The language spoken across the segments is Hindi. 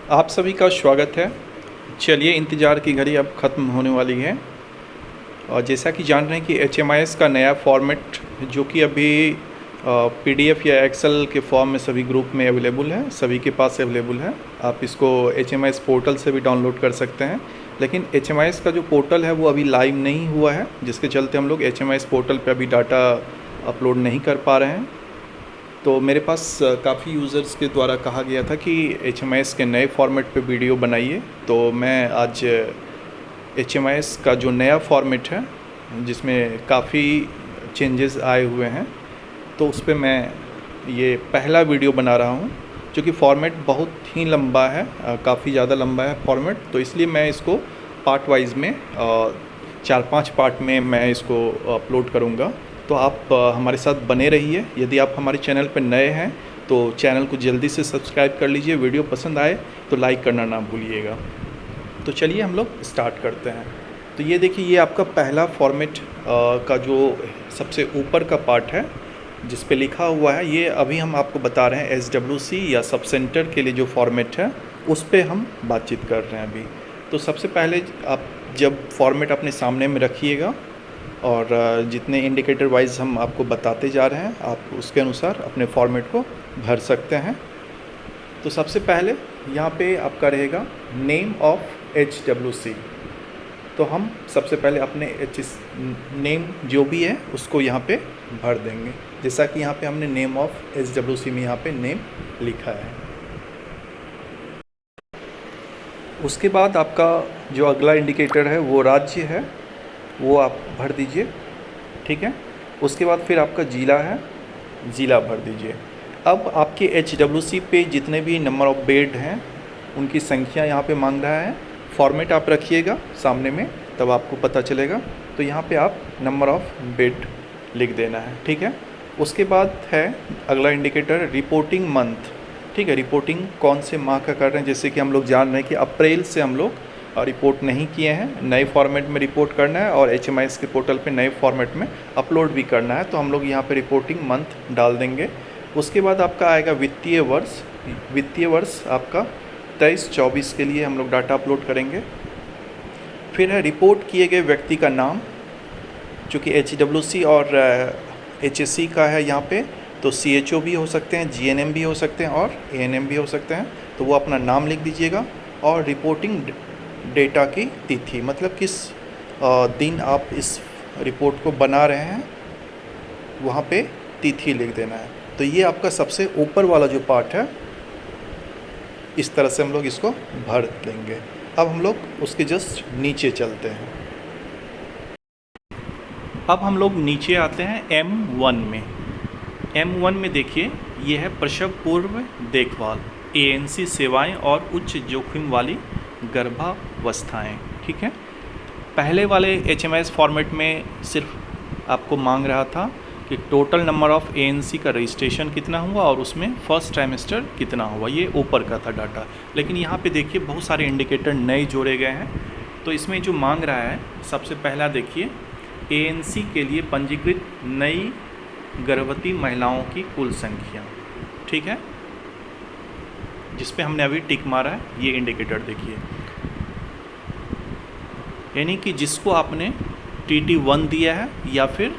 आप सभी का स्वागत है। चलिए, इंतज़ार की घड़ी अब ख़त्म होने वाली है और जैसा कि जान रहे हैं कि HMIS का नया फॉर्मेट जो कि अभी PDF या एक्सेल के फॉर्म में सभी ग्रुप में अवेलेबल है, सभी के पास अवेलेबल है। आप इसको HMIS पोर्टल से भी डाउनलोड कर सकते हैं, लेकिन HMIS का जो पोर्टल है वो अभी लाइव नहीं हुआ है, जिसके चलते हम लोग HMIS पोर्टल पे अभी डाटा अपलोड नहीं कर पा रहे हैं। तो मेरे पास काफ़ी यूज़र्स के द्वारा कहा गया था कि HMIS के नए फॉर्मेट पे वीडियो बनाइए, तो मैं आज HMIS का जो नया फॉर्मेट है जिसमें काफ़ी चेंजेस आए हुए हैं, तो उस पे मैं ये पहला वीडियो बना रहा हूँ। क्योंकि फॉर्मेट बहुत ही लंबा है, काफ़ी ज़्यादा लंबा है फॉर्मेट, तो इसलिए मैं इसको पार्ट वाइज में 4-5 पार्ट में मैं इसको अपलोड करूँगा। तो आप हमारे साथ बने रहिए। यदि आप हमारे चैनल पर नए हैं तो चैनल को जल्दी से सब्सक्राइब कर लीजिए। वीडियो पसंद आए तो लाइक करना ना भूलिएगा। तो चलिए हम लोग स्टार्ट करते हैं। तो ये देखिए, ये आपका पहला फॉर्मेट का जो सबसे ऊपर का पार्ट है जिस पे लिखा हुआ है, ये अभी हम आपको बता रहे हैं SWC या सब सेंटर के लिए जो फॉर्मेट है उस पे हम बातचीत कर रहे हैं अभी। तो सबसे पहले आप जब फॉर्मेट अपने सामने में रखिएगा और जितने इंडिकेटर वाइज हम आपको बताते जा रहे हैं आप उसके अनुसार अपने फॉर्मेट को भर सकते हैं। तो सबसे पहले यहाँ पे आपका रहेगा नेम ऑफ HWC। तो हम सबसे पहले अपने नेम जो भी है उसको यहाँ पे भर देंगे, जैसा कि यहाँ पे हमने नेम ऑफ HWC में यहाँ पे नेम लिखा है। उसके बाद आपका जो अगला इंडिकेटर है वो राज्य है, वो आप भर दीजिए, ठीक है। उसके बाद फिर आपका ज़िला है, ज़िला भर दीजिए। अब आपके HWC पे जितने भी नंबर ऑफ़ बेड हैं उनकी संख्या यहाँ पे मांग रहा है। फॉर्मेट आप रखिएगा सामने में, तब आपको पता चलेगा। तो यहाँ पे आप नंबर ऑफ़ बेड लिख देना है, ठीक है। उसके बाद है अगला इंडिकेटर रिपोर्टिंग मंथ, ठीक है। रिपोर्टिंग कौन से माह का कर रहे हैं, जैसे कि हम लोग जान रहे हैं कि अप्रैल से हम लोग रिपोर्ट नहीं किए हैं, नए फॉर्मेट में रिपोर्ट करना है और HMIS के पोर्टल पे नए फॉर्मेट में अपलोड भी करना है। तो हम लोग यहाँ पे रिपोर्टिंग मंथ डाल देंगे। उसके बाद आपका आएगा वित्तीय वर्ष। वित्तीय वर्ष आपका 23-24 के लिए हम लोग डाटा अपलोड करेंगे। फिर है रिपोर्ट किए गए व्यक्ति का नाम, चूँकि HWC और HSC का है यहाँ पे, तो CHO भी हो सकते हैं, GNM भी हो सकते हैं और ANM भी हो सकते हैं। तो वो अपना नाम लिख दीजिएगा और रिपोर्टिंग डेटा की तिथि, मतलब किस दिन आप इस रिपोर्ट को बना रहे हैं वहाँ पे तिथि लिख देना है। तो ये आपका सबसे ऊपर वाला जो पार्ट है, इस तरह से हम लोग इसको भर देंगे। अब हम लोग उसके जस्ट नीचे चलते हैं। अब हम लोग नीचे आते हैं M1 में। M1 में देखिए, ये है प्रसव पूर्व देखभाल, ANC सेवाएं और उच्च जोखिम वाली गर्भावस्थाएं, ठीक है। पहले वाले HMIS फॉर्मेट में सिर्फ आपको मांग रहा था कि टोटल नंबर ऑफ़ ANC का रजिस्ट्रेशन कितना हुआ और उसमें फर्स्ट ट्राइमेस्टर कितना हुआ, ये ऊपर का था डाटा। लेकिन यहाँ पे देखिए बहुत सारे इंडिकेटर नए जोड़े गए हैं। तो इसमें जो मांग रहा है, सबसे पहला देखिए, ANC के लिए पंजीकृत नई गर्भवती महिलाओं की कुल संख्या, ठीक है, जिस पे हमने अभी टिक मारा है। ये इंडिकेटर देखिए, यानी कि जिसको आपने TT1 दिया है या फिर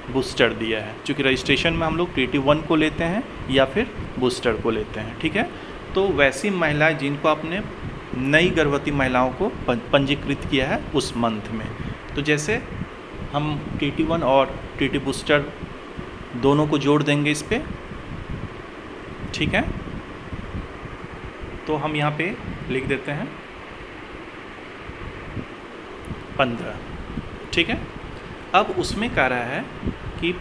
बूस्टर दिया है, क्योंकि रजिस्ट्रेशन में हम लोग TT1 को लेते हैं या फिर बूस्टर को लेते हैं, ठीक है। तो वैसी महिलाएं जिनको आपने नई गर्भवती महिलाओं को पंजीकृत किया है उस मंथ में, तो जैसे हम TT1 और TT बूस्टर दोनों को जोड़ देंगे इस पे, ठीक है। तो हम यहाँ पे लिख देते हैं 15, ठीक है। अब उसमें कह रहा है कि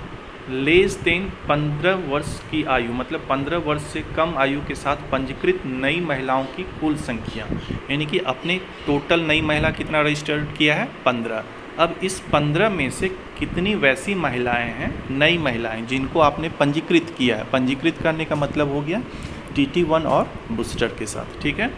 लेस देन 15 वर्ष की आयु, मतलब 15 वर्ष से कम आयु के साथ पंजीकृत नई महिलाओं की कुल संख्या, यानी कि अपने टोटल नई महिला कितना रजिस्टर्ड किया है, 15। अब इस 15 में से कितनी वैसी महिलाएं हैं, नई महिलाएं जिनको आपने पंजीकृत किया है। पंजीकृत करने का मतलब हो गया TT1 और बूस्टर के साथ, ठीक है।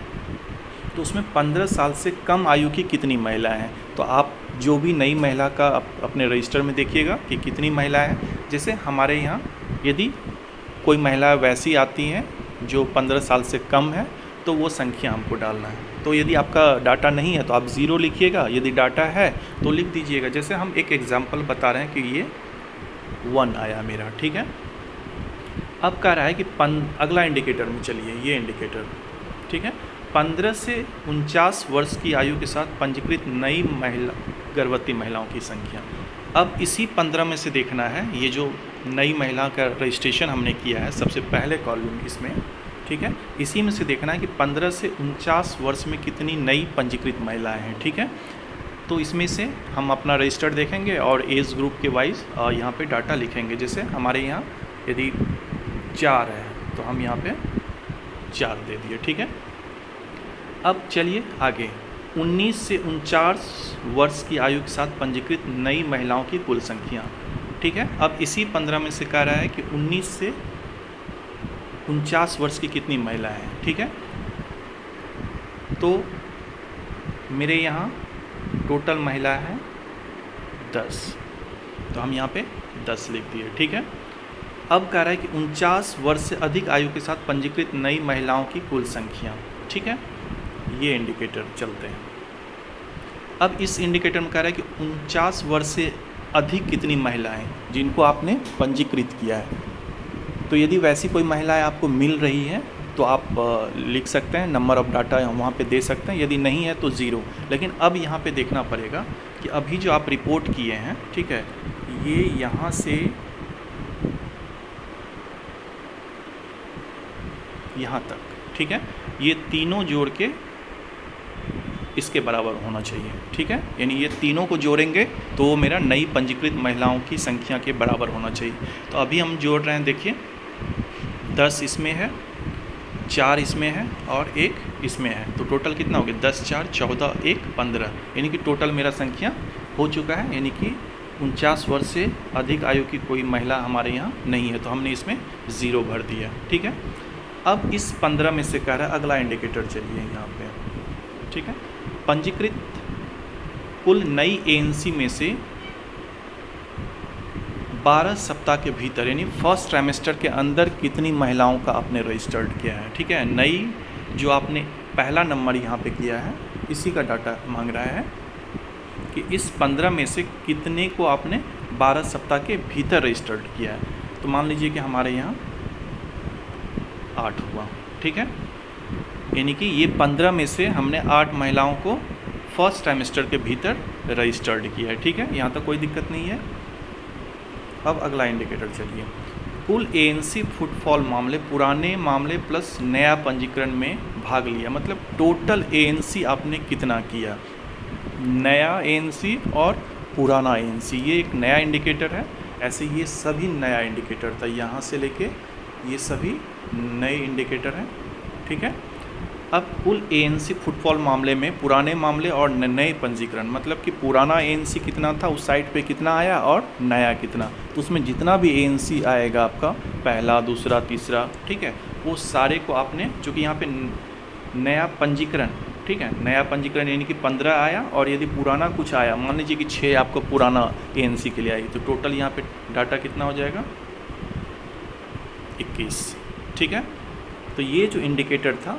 तो उसमें 15 साल से कम आयु की कितनी महिलाएं हैं, तो आप जो भी नई महिला का अपने रजिस्टर में देखिएगा कि कितनी महिलाएं हैं। जैसे हमारे यहाँ यदि कोई महिला वैसी आती हैं जो 15 साल से कम है, तो वो संख्या हमको डालना है। तो यदि आपका डाटा नहीं है तो आप 0 लिखिएगा, यदि डाटा है तो लिख दीजिएगा। जैसे हम एक एग्जांपल बता रहे हैं कि ये 1 आया मेरा, ठीक है। अब कह रहा है कि अगला इंडिकेटर में चलिए, ये इंडिकेटर, ठीक है। 15 से 49 वर्ष की आयु के साथ पंजीकृत नई गर्भवती महिलाओं की संख्या। अब इसी 15 में से देखना है, ये जो नई महिला का रजिस्ट्रेशन हमने किया है सबसे पहले कॉलम इसमें, ठीक है, इसी में से देखना है कि 15 से 49 वर्ष में कितनी नई पंजीकृत महिलाएं हैं, ठीक है। तो इसमें से हम अपना रजिस्टर देखेंगे और एज ग्रुप के वाइज यहाँ पे डाटा लिखेंगे। जैसे हमारे यहाँ यदि 4 है तो हम यहाँ पे 4 दे दिए, ठीक है। अब चलिए आगे, 19 से 49 वर्ष की आयु के साथ पंजीकृत नई महिलाओं की कुल संख्या, ठीक है। अब इसी 15 में से कह रहा है कि 19 से 49 वर्ष की कितनी महिलाएं हैं, ठीक है। तो मेरे यहाँ टोटल महिला है 10, तो हम यहाँ पे 10 लिख दिए, ठीक है। अब कह रहा है कि 49 वर्ष से अधिक आयु के साथ पंजीकृत नई महिलाओं की कुल संख्या, ठीक है। ये इंडिकेटर चलते हैं। अब इस इंडिकेटर में कह रहा है कि 49 वर्ष से अधिक कितनी महिलाएं जिनको आपने पंजीकृत किया है। तो यदि वैसी कोई महिलाएं आपको मिल रही है तो आप लिख सकते हैं, नंबर ऑफ़ डाटा वहाँ पे दे सकते हैं, यदि नहीं है तो 0। लेकिन अब यहाँ पे देखना पड़ेगा कि अभी जो आप रिपोर्ट किए हैं, ठीक है, ये यहाँ से यहाँ तक, ठीक है, ये तीनों जोड़ के इसके बराबर होना चाहिए, ठीक है। यानी ये तीनों को जोड़ेंगे तो वो मेरा नई पंजीकृत महिलाओं की संख्या के बराबर होना चाहिए। तो अभी हम जोड़ रहे हैं, देखिए 10 इसमें है, 4 इसमें है और 1 इसमें है, तो टोटल कितना हो गया, 10 4 14 1 15, यानी कि टोटल मेरा संख्या हो चुका है। यानी कि 49 वर्ष से अधिक आयु की कोई महिला हमारे यहाँ नहीं है, तो हमने इसमें 0 भर दिया, ठीक है। अब इस 15 में से कह रहा है अगला इंडिकेटर, चलिए यहाँ पे, ठीक है। पंजीकृत कुल नई एएनसी में से 12 सप्ताह के भीतर, यानी फर्स्ट ट्राइमेस्टर के अंदर कितनी महिलाओं का आपने रजिस्टर्ड किया है, ठीक है। नई जो आपने पहला नंबर यहाँ पे किया है, इसी का डाटा मांग रहा है कि इस 15 में से कितने को आपने 12 सप्ताह के भीतर रजिस्टर्ड किया है। तो मान लीजिए कि हमारे यहाँ 8 हुआ, ठीक है। यानी कि ये 15 में से हमने 8 महिलाओं को फर्स्ट ट्राइमेस्टर के भीतर रजिस्टर्ड किया है, ठीक है। यहाँ तक कोई दिक्कत नहीं है। अब अगला इंडिकेटर चलिए, कुल एएनसी फुटफॉल मामले, पुराने मामले प्लस नया पंजीकरण में भाग लिया, मतलब टोटल एएनसी आपने कितना किया, नया एएनसी और पुराना एएनसी। ये एक नया इंडिकेटर है, ऐसे ये सभी नया इंडिकेटर था, यहाँ से लेके ये सभी नए इंडिकेटर हैं, ठीक है। अब कुल एएनसी फुटफॉल मामले में पुराने मामले और नए पंजीकरण, मतलब कि पुराना एएनसी कितना था, उस साइट पे कितना आया और नया कितना, तो उसमें जितना भी एएनसी आएगा आपका, पहला दूसरा तीसरा, ठीक है, वो सारे को आपने, चूँकि यहाँ पे नया पंजीकरण, ठीक है, नया पंजीकरण यानी कि 15 आया, और यदि पुराना कुछ आया, मान लीजिए कि 6 आपको पुराना एएनसी के लिए आई, तो टोटल यहाँ पे डाटा कितना हो जाएगा, 21, ठीक है। तो ये जो इंडिकेटर था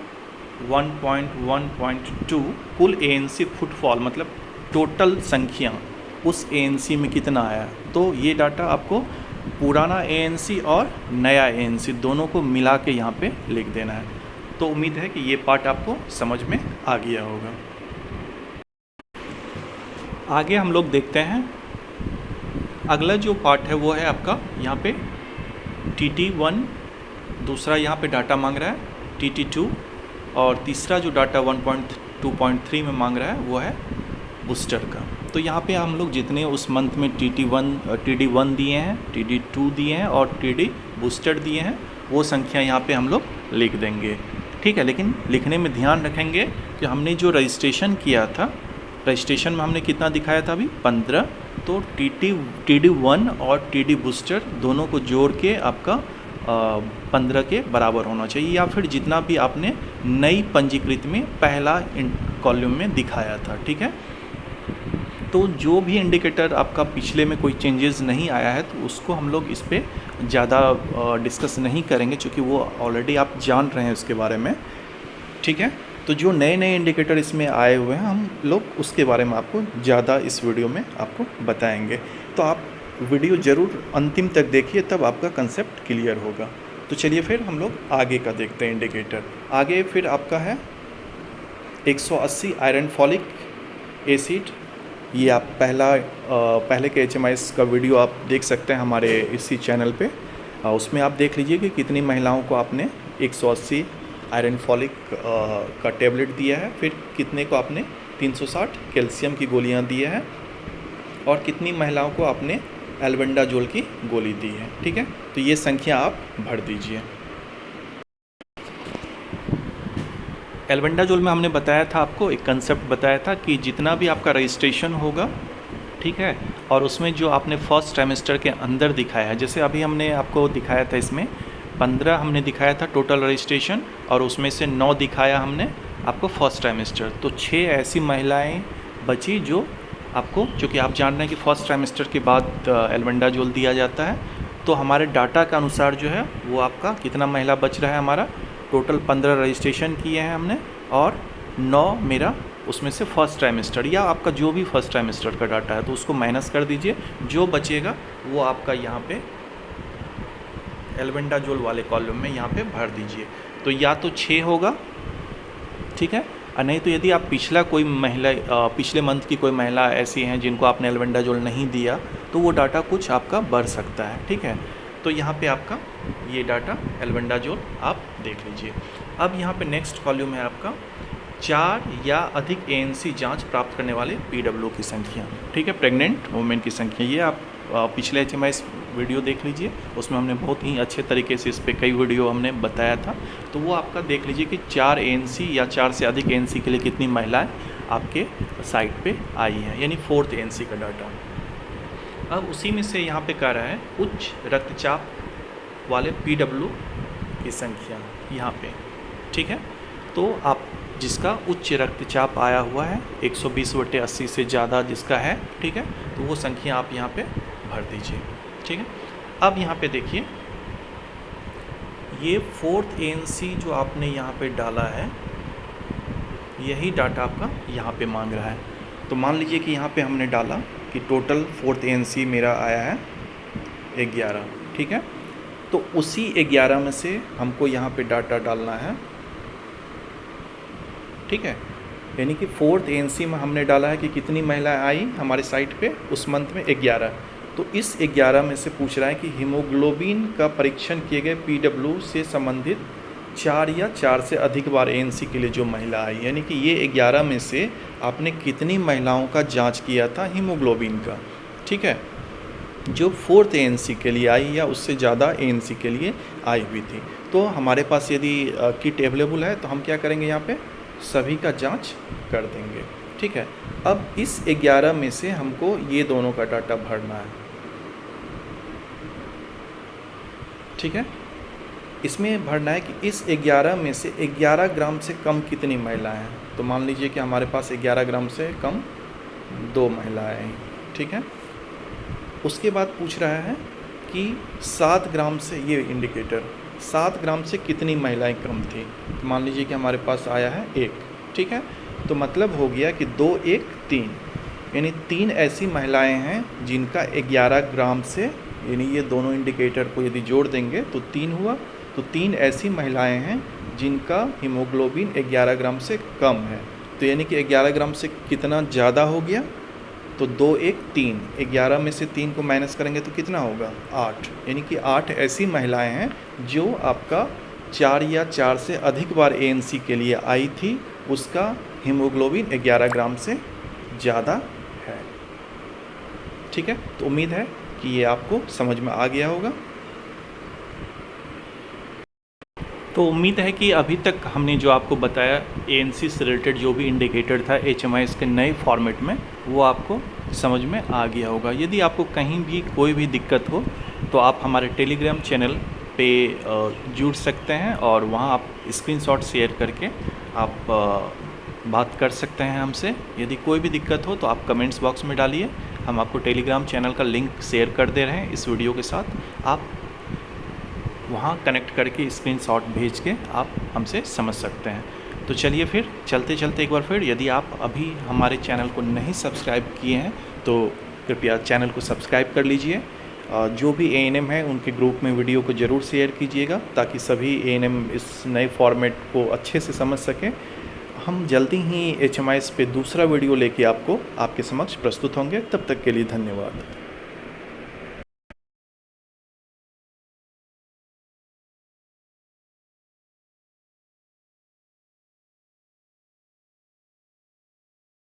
1.1.2 कुल एएनसी फुटफॉल, मतलब टोटल संख्या उस एएनसी में कितना आया, तो ये डाटा आपको पुराना एएनसी और नया एएनसी दोनों को मिला के यहाँ पे लिख देना है। तो उम्मीद है कि ये पार्ट आपको समझ में आ गया होगा। आगे हम लोग देखते हैं, अगला जो पार्ट है वो है आपका यहाँ पे TT1, दूसरा यहाँ पे डाटा मांग रहा है TT2, और तीसरा जो डाटा 1.2.3 में मांग रहा है वो है बूस्टर का। तो यहाँ पे हम लोग जितने उस मंथ में TD1 दिए हैं, TD2 दिए हैं और TD बूस्टर दिए हैं, वो संख्या यहाँ पे हम लोग लिख देंगे, ठीक है। लेकिन लिखने में ध्यान रखेंगे कि हमने जो रजिस्ट्रेशन किया था, रजिस्ट्रेशन में हमने कितना दिखाया था अभी 15, तो TD1 और TD बूस्टर दोनों को जोड़ के आपका 15 के बराबर होना चाहिए, या फिर जितना भी आपने नई पंजीकृत में पहला कॉलम में दिखाया था, ठीक है। तो जो भी इंडिकेटर आपका पिछले में कोई चेंजेस नहीं आया है तो उसको हम लोग इस पर ज़्यादा डिस्कस नहीं करेंगे, क्योंकि वो ऑलरेडी आप जान रहे हैं उसके बारे में। ठीक है। तो जो नए नए इंडिकेटर इसमें आए हुए हैं हम लोग उसके बारे में आपको ज़्यादा इस वीडियो में आपको बताएंगे। तो आप वीडियो ज़रूर अंतिम तक देखिए, तब आपका कंसेप्ट क्लियर होगा। तो चलिए फिर हम लोग आगे का देखते हैं इंडिकेटर। आगे फिर आपका है 180 आयरन फॉलिक एसिड। ये आप पहले के HMIS का वीडियो आप देख सकते हैं हमारे इसी चैनल पे। उसमें आप देख लीजिए कि कितनी महिलाओं को आपने 180 आयरन फॉलिक का टेबलेट दिया है, फिर कितने को आपने 360 कैल्शियम की गोलियां दी है, और कितनी महिलाओं को आपने एल्बेंडाजोल की गोली दी है। ठीक है, तो ये संख्या आप भर दीजिए। एल्बेंडाजोल में हमने बताया था, आपको एक कंसेप्ट बताया था कि जितना भी आपका रजिस्ट्रेशन होगा, ठीक है, और उसमें जो आपने फर्स्ट ट्राइमेस्टर के अंदर दिखाया है, जैसे अभी हमने आपको दिखाया था, इसमें 15 हमने दिखाया था टोटल रजिस्ट्रेशन, और उसमें से 9 दिखाया हमने आपको फर्स्ट ट्राइमेस्टर। तो 6 ऐसी महिलाएं बची जो आपको, चूँकि आप जान रहे हैं कि फर्स्ट ट्राइमेस्टर के बाद एल्बेंडाजोल दिया जाता है, तो हमारे डाटा के अनुसार जो है वो आपका कितना महिला बच रहा है, हमारा टोटल 15 रजिस्ट्रेशन किए हैं हमने, और 9 मेरा उसमें से फर्स्ट ट्राइमेस्टर, या आपका जो भी फर्स्ट ट्राइमेस्टर का डाटा है तो उसको माइनस कर दीजिए। जो बचेगा वो आपका यहाँ पे एल्बेंडाजोल वाले कॉलम में यहाँ पे भर दीजिए। तो या तो 6 होगा, ठीक है, और नहीं तो यदि आप पिछला कोई महिला, पिछले मंथ की कोई महिला ऐसी हैं जिनको आपने एल्बेंडाजोल नहीं दिया, तो वो डाटा कुछ आपका बढ़ सकता है। ठीक है, तो यहाँ पे आपका ये डाटा एल्बेंडाजोल आप देख लीजिए। अब यहाँ पे नेक्स्ट कॉलम है आपका 4 या अधिक ANC जांच प्राप्त करने वाले PW की संख्या। ठीक है, प्रेग्नेंट वुमेन की संख्या। ये आप पिछले HMIS वीडियो देख लीजिए, उसमें हमने बहुत ही अच्छे तरीके से इस पे कई वीडियो हमने बताया था। तो वो आपका देख लीजिए कि 4 ANC या 4 से अधिक ANC के लिए कितनी महिलाएं आपके साइट पे आई हैं, यानी 4th ANC का डाटा। अब उसी में से यहाँ पे कह रहा है उच्च रक्तचाप वाले PW की संख्या यहाँ पे। ठीक है, तो आप जिसका उच्च रक्तचाप आया हुआ है 120/80 से ज़्यादा जिसका है, ठीक है, तो वो संख्या आप यहाँ पे भर दीजिए। ठीक है, अब यहाँ पे देखिए ये 4th ANC जो आपने यहाँ पे डाला है, यही डाटा आपका यहाँ पे मांग रहा है। तो मान लीजिए कि यहाँ पे हमने डाला कि टोटल 4th ANC मेरा आया है 11, ठीक है, तो उसी 11 में से हमको यहाँ पे डाटा डालना है। ठीक है, यानी कि 4th ANC में हमने डाला है कि कितनी महिलाएं आई हमारे साइट पे उस मंथ में 11। तो इस 11 में से पूछ रहा है कि हीमोग्लोबिन का परीक्षण किए गए PW से संबंधित 4 या 4 से अधिक बार ANC के लिए जो महिला आई, यानी कि ये 11 में से आपने कितनी महिलाओं का जांच किया था हीमोग्लोबिन का। ठीक है, जो 4th ANC के लिए आई या उससे ज़्यादा ANC के लिए आई हुई थी। तो हमारे पास यदि किट अवेलेबल है तो हम क्या करेंगे, यहाँ पे सभी का जांच कर देंगे। ठीक है, अब इस 11 में से हमको ये दोनों का डाटा भरना है। ठीक है, इसमें भरना है कि इस 11 में से 11 ग्राम से कम कितनी महिलाएं हैं। तो मान लीजिए कि हमारे पास 11 ग्राम से कम 2 महिलाएं हैं। ठीक है, उसके बाद पूछ रहा है कि 7 ग्राम से, ये इंडिकेटर 7 ग्राम से कितनी महिलाएं कम थी। तो मान लीजिए कि हमारे पास आया है 1। ठीक है, तो मतलब हो गया कि 2, 1, 3, यानी 3 ऐसी महिलाएं हैं जिनका 11 ग्राम से, यानी ये दोनों इंडिकेटर को यदि जोड़ देंगे तो 3 हुआ। तो 3 ऐसी महिलाएं हैं जिनका हीमोग्लोबिन 11 ग्राम से कम है। तो यानी कि 11 ग्राम से कितना ज़्यादा हो गया, तो 2, 1, 3, 11 में से 3 को माइनस करेंगे तो कितना होगा, 8। यानी कि 8 ऐसी महिलाएं हैं जो आपका 4 या 4 से अधिक बार ANC के लिए आई थी, उसका हीमोग्लोबिन 11 ग्राम से ज़्यादा है। ठीक है, तो उम्मीद है कि ये आपको समझ में आ गया होगा। तो उम्मीद है कि अभी तक हमने जो आपको बताया ANC से रिलेटेड जो भी इंडिकेटर था HMIS के नए फॉर्मेट में, वो आपको समझ में आ गया होगा। यदि आपको कहीं भी कोई भी दिक्कत हो तो आप हमारे टेलीग्राम चैनल पे जुड़ सकते हैं, और वहाँ आप स्क्रीनशॉट शेयर करके आप बात कर सकते हैं हमसे। यदि कोई भी दिक्कत हो तो आप कमेंट्स बॉक्स में डालिए, हम आपको टेलीग्राम चैनल का लिंक शेयर कर दे रहे हैं इस वीडियो के साथ। आप वहाँ कनेक्ट करके स्क्रीनशॉट भेज के आप हमसे समझ सकते हैं। तो तो चलिए फिर चलते चलते एक बार फिर, यदि आप अभी हमारे चैनल को नहीं सब्सक्राइब किए हैं तो कृपया चैनल को सब्सक्राइब कर लीजिए। जो भी एएनएम है उनके ग्रुप में वीडियो को ज़रूर शेयर कीजिएगा ताकि सभी एएनएम इस नए फॉर्मेट को अच्छे से समझ सकें। हम जल्दी ही HMIS पे दूसरा वीडियो लेके आपके समक्ष प्रस्तुत होंगे। तब तक के लिए धन्यवाद।